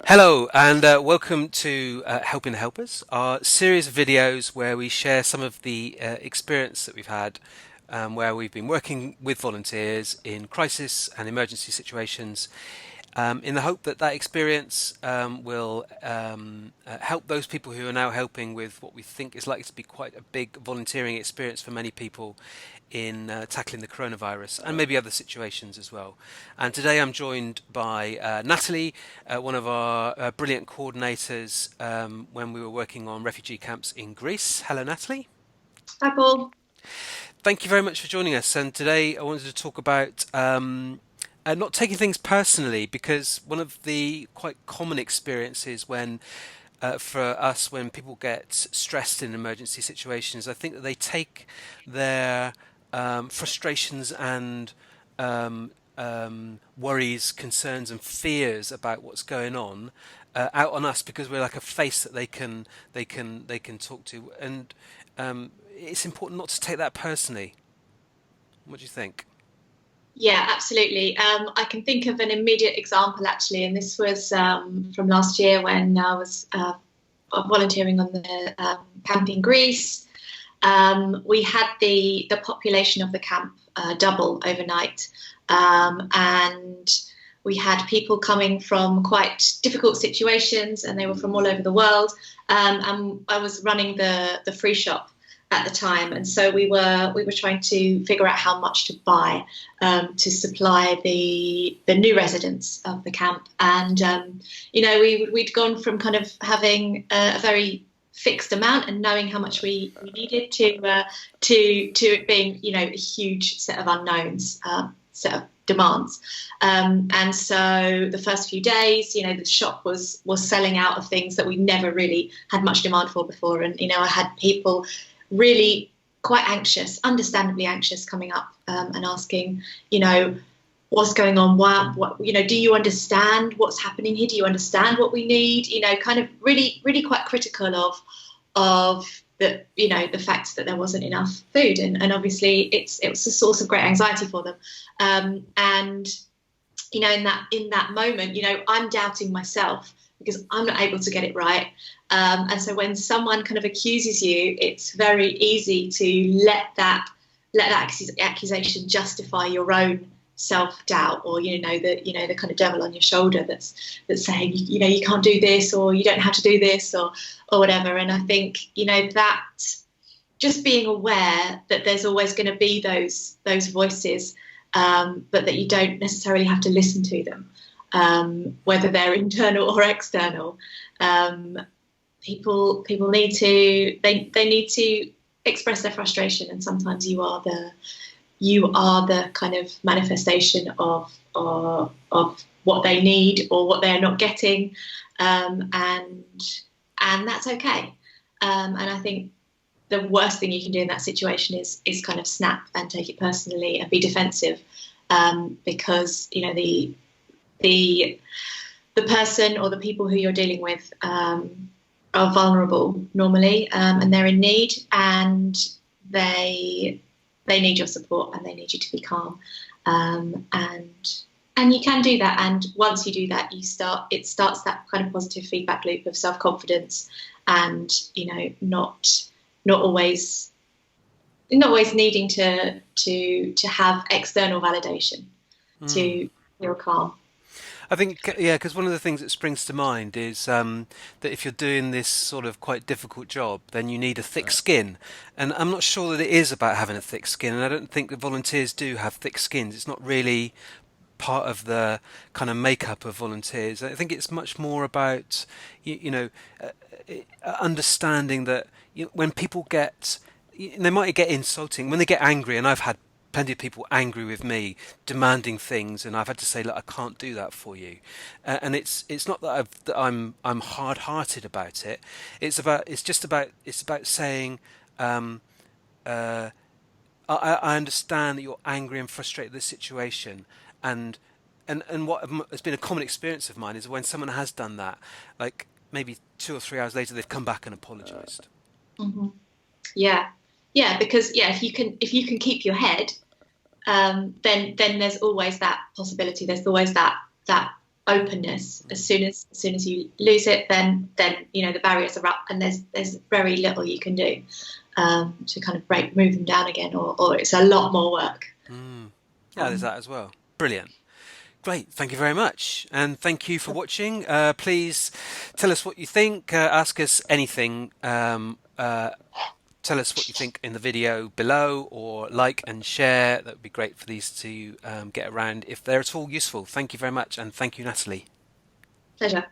Hello and welcome to Helping the Helpers, our series of videos where we share some of the experience that we've had where we've been working with volunteers in crisis and emergency situations in the hope that that experience will help those people who are now helping with what we think is likely to be quite a big volunteering experience for many people in tackling the coronavirus and maybe other situations as well. And today I'm joined by Natalie, one of our brilliant coordinators when we were working on refugee camps in Greece. Hello, Natalie. Hi, Paul. Thank you very much for joining us. And today I wanted to talk about not taking things personally, because one of the quite common experiences for us when people get stressed in emergency situations, I think that they take their frustrations and worries, concerns, and fears about what's going on out on us because we're like a face that they can talk to, and it's important not to take that personally. What do you think? Yeah, absolutely. I can think of an immediate example actually, and this was from last year when I was volunteering on the camp in Greece. We had the population of the camp double overnight, and we had people coming from quite difficult situations, and they were from all over the world. And I was running the free shop at the time, and so we were trying to figure out how much to buy to supply the new residents of the camp. And we'd gone from kind of having a very fixed amount and knowing how much we needed to it being a huge set of unknowns, set of demands. And so the first few days, the shop was selling out of things that we never really had much demand for before. And I had people really quite anxious, understandably anxious, coming up and asking, what's going on? What, do you understand what's happening here? Do you understand what we need? Kind of really, really quite critical of the fact that there wasn't enough food, and obviously it was a source of great anxiety for them. And in that moment, I'm doubting myself because I'm not able to get it right. And so when someone kind of accuses you, it's very easy to let that accusation justify your own self-doubt, or the kind of devil on your shoulder that's saying you can't do this, or you don't have to do this, or whatever. And I think that just being aware that there's always going to be those voices, but that you don't necessarily have to listen to them, whether they're internal or external. People need to they need to express their frustration, and sometimes you are the kind of manifestation of what they need or what they're not getting, and that's okay. And I think the worst thing you can do in that situation is kind of snap and take it personally and be defensive, because the person or the people who you're dealing with are vulnerable normally, and they're in need, and they need your support, and they need you to be calm, and you can do that. And once you do that, it starts that kind of positive feedback loop of self-confidence, and not always needing to have external validation to feel calm. I think, yeah, because one of the things that springs to mind is that if you're doing this sort of quite difficult job, then you need a thick skin. And I'm not sure that it is about having a thick skin, and I don't think that volunteers do have thick skins. It's not really part of the kind of makeup of volunteers. I think it's much more about, understanding that when people they might get insulting, when they get angry, and I've had plenty of people angry with me, demanding things, and I've had to say, look, I can't do that for you. And it's not that I'm hard-hearted about it. It's about saying, I understand that you're angry and frustrated with this situation, and what has been a common experience of mine is when someone has done that, like maybe 2 or 3 hours later, they've come back and apologised. Mm-hmm. Yeah, yeah, because if you can keep your head, then there's always that possibility. There's always that openness. As soon as you lose it, then the barriers are up, and there's very little you can do to kind of move them down again, or it's a lot more work. Yeah, there's Um, that as well. Brilliant. Great, thank you very much. And thank you for watching. Please tell us what you think, ask us anything. Tell us what you think in the video below, or like and share. That would be great for these to get around if they're at all useful. Thank you very much, and thank you, Natalie. Pleasure.